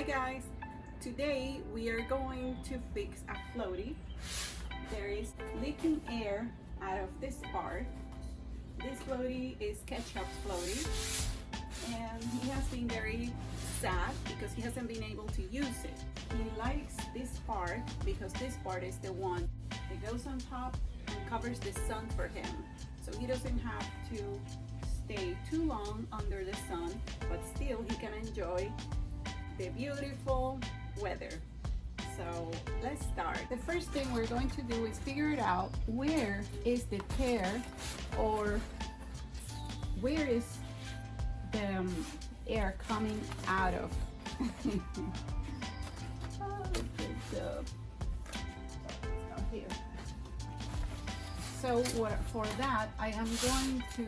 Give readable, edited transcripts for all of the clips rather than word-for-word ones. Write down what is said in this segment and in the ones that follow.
guys, today we are going to fix a floaty. There is leaking air out of this part. This floaty is Ketchup's floaty, and he has been very sad because he hasn't been able to use it. He likes this part because this part is the one that goes on top and covers the sun for him, so he doesn't have to stay too long under the sun, but still he can enjoy the beautiful weather. So let's start. The first thing we're going to do is figure it out, where is the tear, or where is the air coming out of. Oh, good job. Here. So for that, I am going to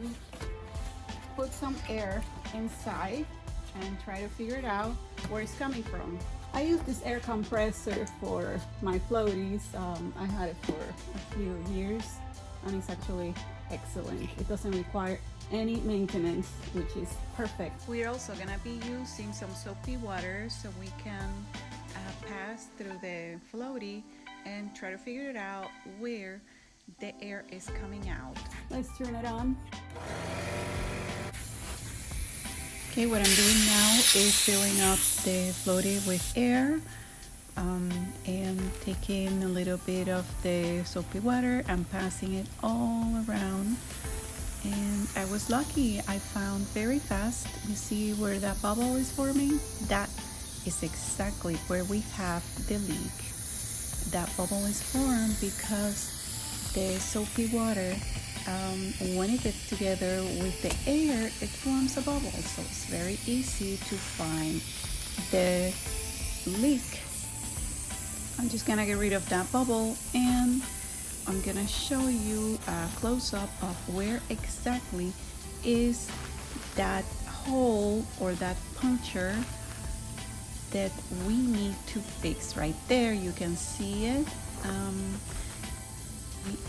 put some air inside and try to figure it out where it's coming from. I use this air compressor for my floaties. I had it for a few years and it's actually excellent. It doesn't require any maintenance, which is perfect. We're also gonna be using some soapy water so we can pass through the floaty and try to figure it out where the air is coming out. Let's turn it on. Okay, what I'm doing now is filling up the floaty with air and taking a little bit of the soapy water and passing it all around. And I was lucky, I found very fast. You see where that bubble is forming? That is exactly where we have the leak. That bubble is formed because the soapy water, when it gets together with the air, it forms a bubble. So it's very easy to find the leak. I'm just gonna get rid of that bubble and I'm gonna show you a close-up of where exactly is that hole or that puncture that we need to fix. Right there, you can see it.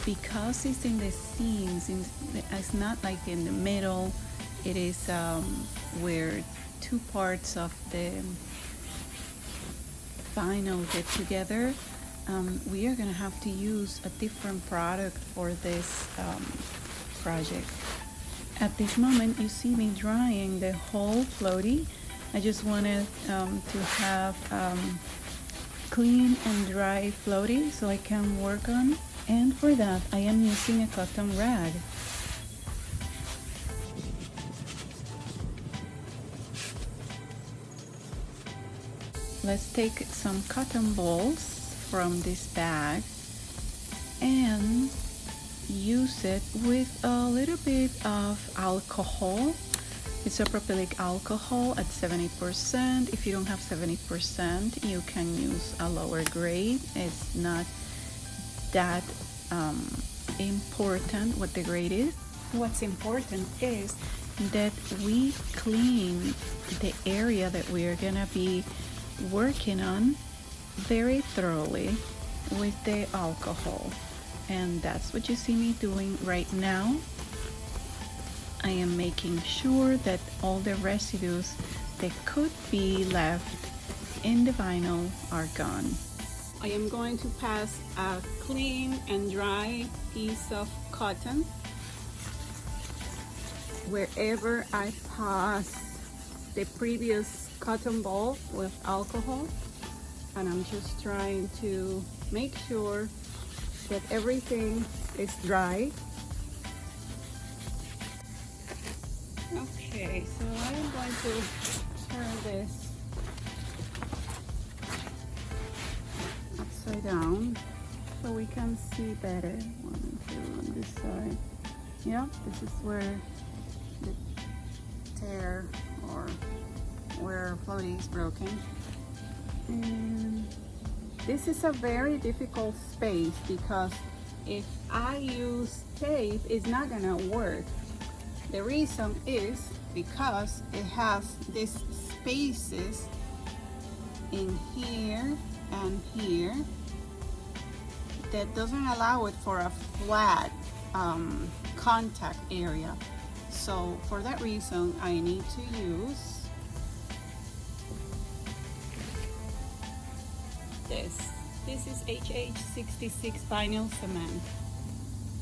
Because it's in the seams, it's not like in the middle. It is where two parts of the vinyl get together. We are gonna have to use a different product for this project. At this moment, you see me drying the whole floaty. I just wanted to have clean and dry floaty so I can work on. And for that, I am using a cotton rag. Let's take some cotton balls from this bag and use it with a little bit of alcohol. Isopropylic alcohol at 70%. If you don't have 70%, you can use a lower grade. It's not that important what the grade is. What's important is that we clean the area that we are gonna be working on very thoroughly with the alcohol, and that's what you see me doing right now. I am making sure that all the residues that could be left in the vinyl are gone. I am going to pass a clean and dry piece of cotton wherever I passed the previous cotton ball with alcohol, and I'm just trying to make sure that everything is dry. Okay, so I'm going to turn this upside down so we can see better. 1 and 2 on this side. Yeah, this is where the tear or where floaty is broken. And this is a very difficult space because if I use tape, it's not gonna work. The reason is because it has these spaces in here and here that doesn't allow it for a flat contact area. So for that reason, I need to use this. This is HH-66 vinyl cement.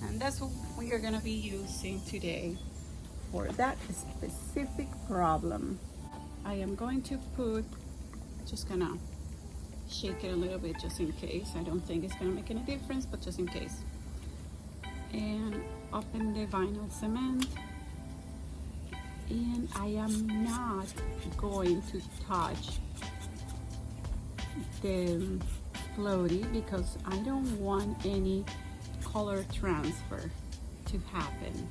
And that's what we are gonna be using today for that specific problem. I am going to put, just gonna shake it a little bit just in case. I don't think it's gonna make any difference, but just in case. And open the vinyl cement. And I am not going to touch the floaty because I don't want any color transfer to happen.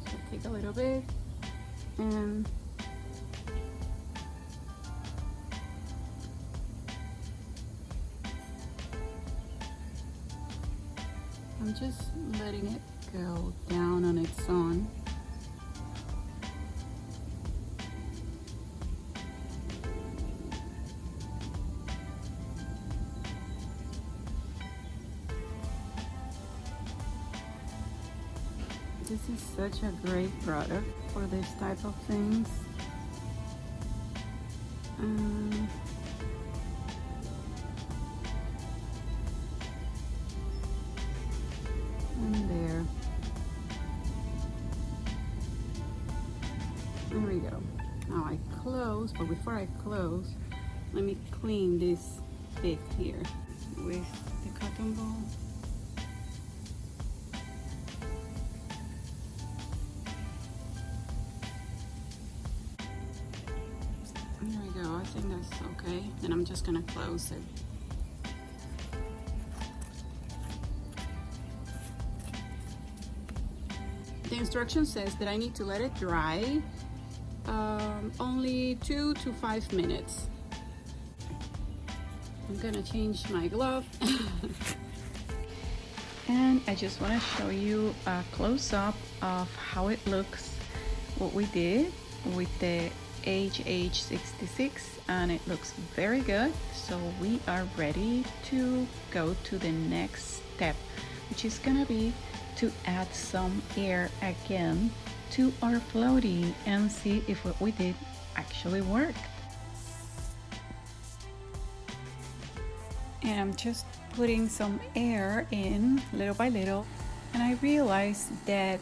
So take a little bit and I'm just letting it go down on its own. This is such a great product for this type of things. And there. There we go. Now I close, but before I close, let me clean this bit here with the cotton ball. There we go, I think that's okay. Then I'm just gonna close it. The instruction says that I need to let it dry only 2 to 5 minutes. I'm gonna change my glove. And I just want to show you a close-up of how it looks, what we did with the HH-66, and it looks very good. So we are ready to go to the next step, which is gonna be to add some air again to our floaty and see if what we did actually worked. And I'm just putting some air in little by little, and I realized that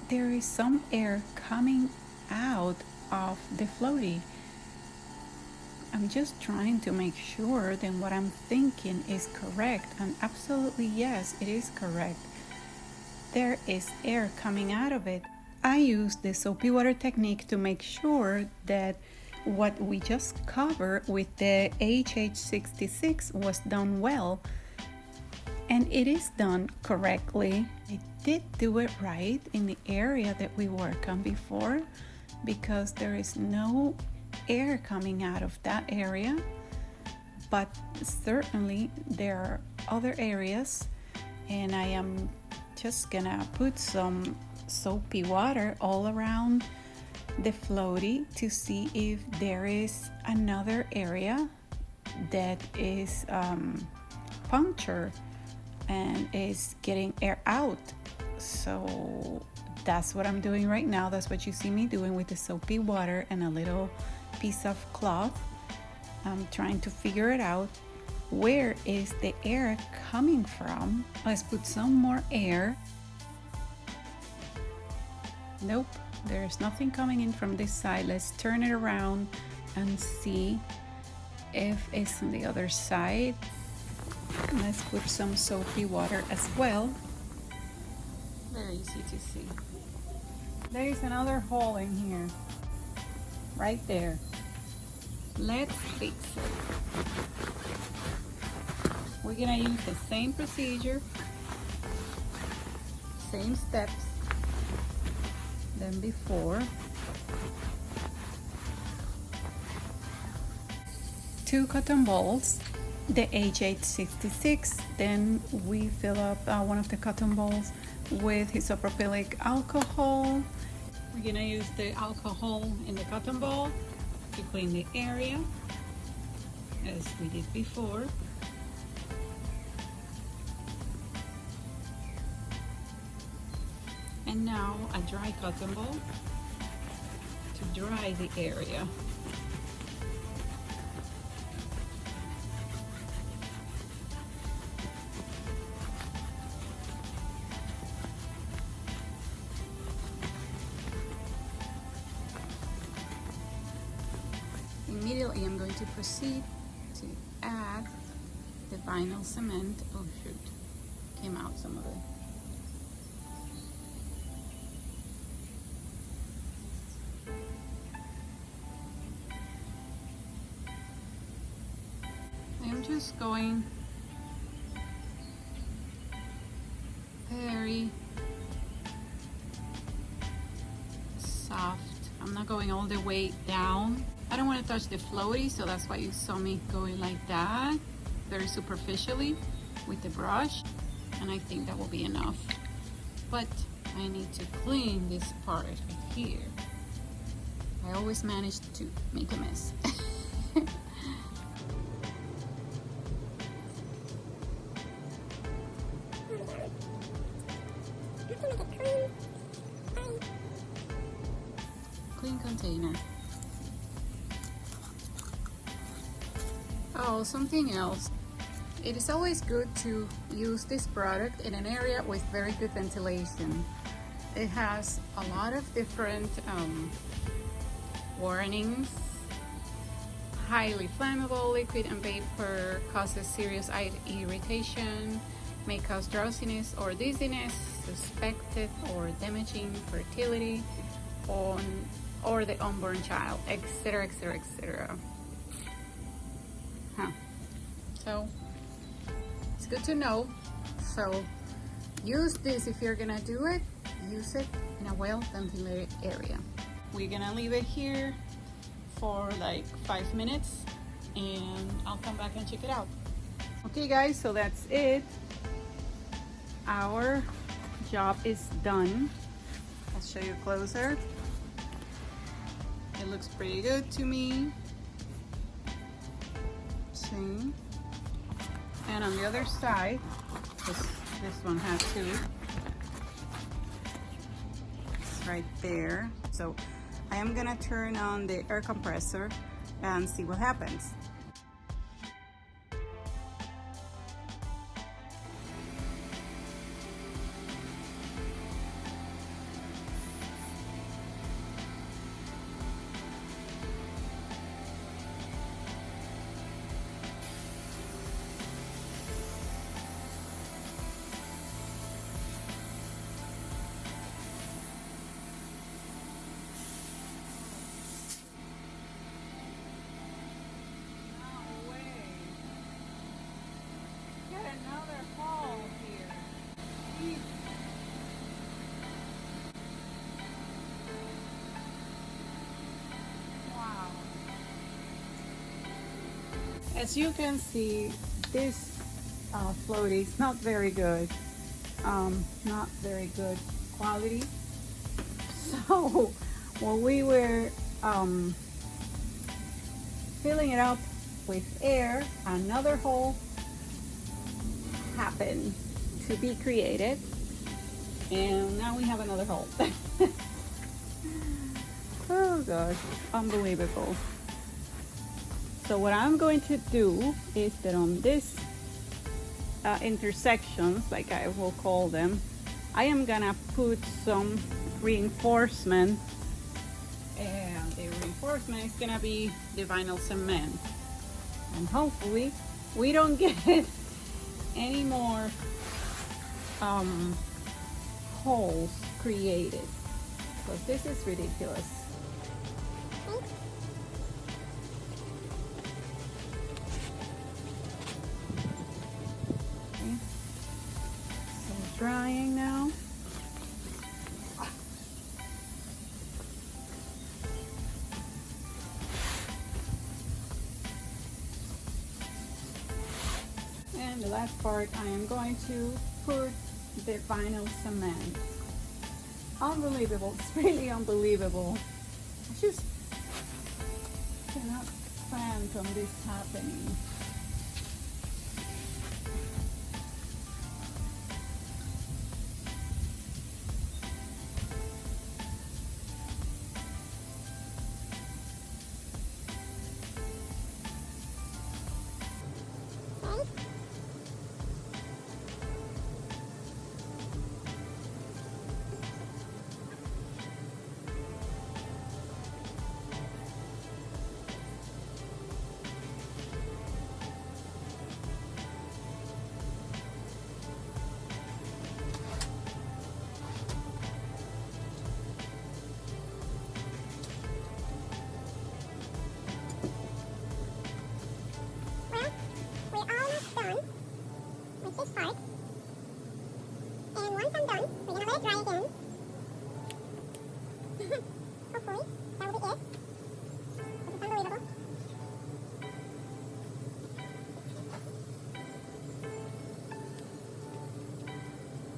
there is some air coming out of the floaty. I'm just trying to make sure that what I'm thinking is correct, and absolutely yes, it is correct. There is air coming out of it. I use the soapy water technique to make sure that what we just covered with the HH-66 was done well, and it is done correctly. I did do it right in the area that we worked on before, because there is no air coming out of that area, but certainly there are other areas, and I am just gonna put some soapy water all around the floaty to see if there is another area that is punctured and is getting air out. So that's what I'm doing right now. That's what you see me doing with the soapy water and a little piece of cloth. I'm trying to figure it out. Where is the air coming from? Let's put some more air. Nope, there's nothing coming in from this side. Let's turn it around and see if it's on the other side. Let's put some soapy water as well. Very easy to see. There is another hole in here, right there. Let's fix it. We're gonna use the same procedure, same steps than before. 2 cotton balls, the HH-66, then we fill up one of the cotton balls with isopropylic alcohol. We're gonna use the alcohol in the cotton ball to clean the area, as we did before. And now a dry cotton ball to dry the area. Immediately I'm going to proceed to add the vinyl cement. Oh shoot, came out some of it. I'm just going very soft. I'm not going all the way down. I don't want to touch the floaty, so that's why you saw me going like that, very superficially with the brush, and I think that will be enough. But I need to clean this part right here. I always manage to make a mess. Clean container. Oh, something else. It is always good to use this product in an area with very good ventilation. It has a lot of different warnings. Highly flammable, liquid and vapor, causes serious eye irritation, may cause drowsiness or dizziness, suspected or damaging fertility or the unborn child, etc, etc, etc. So it's good to know. So use this if you're gonna do it. Use it in a well ventilated area. We're gonna leave it here for like 5 minutes and I'll come back and check it out. Okay guys, so that's it. Our job is done. I'll show you closer. It looks pretty good to me. See? And on the other side, this one has two. It's right there. So I am gonna turn on the air compressor and see what happens. Another hole here. Jeez. Wow. As you can see, this floaty is not very good. Not very good quality. So when we were filling it up with air, another hole happened to be created, and now we have another hole. Oh gosh, unbelievable. So what I'm going to do is that on this intersections, like I will call them, I am gonna put some reinforcement, and the reinforcement is gonna be the vinyl cement, and hopefully we don't get any more holes created, because this is ridiculous. Okay. So drying now. And the last part, I am going to put the vinyl cement. Unbelievable, it's really unbelievable. I just cannot fathom this happening. hopefully that will be it. This is unbelievable.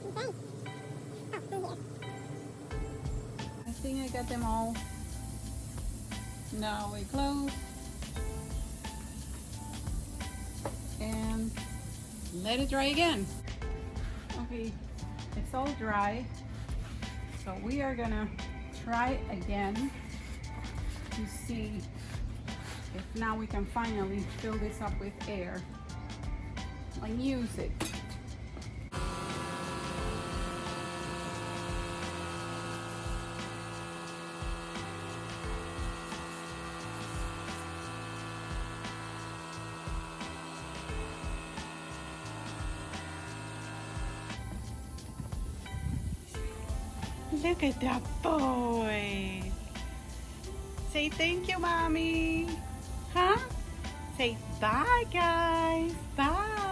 Okay. Oh, through here. I think I got them all. Now we close and let it dry again. Okay, it's all dry, so we are gonna try again to see if now we can finally fill this up with air and use it. Look at that boy. Say thank you, Mommy. Huh? Say bye, guys. Bye.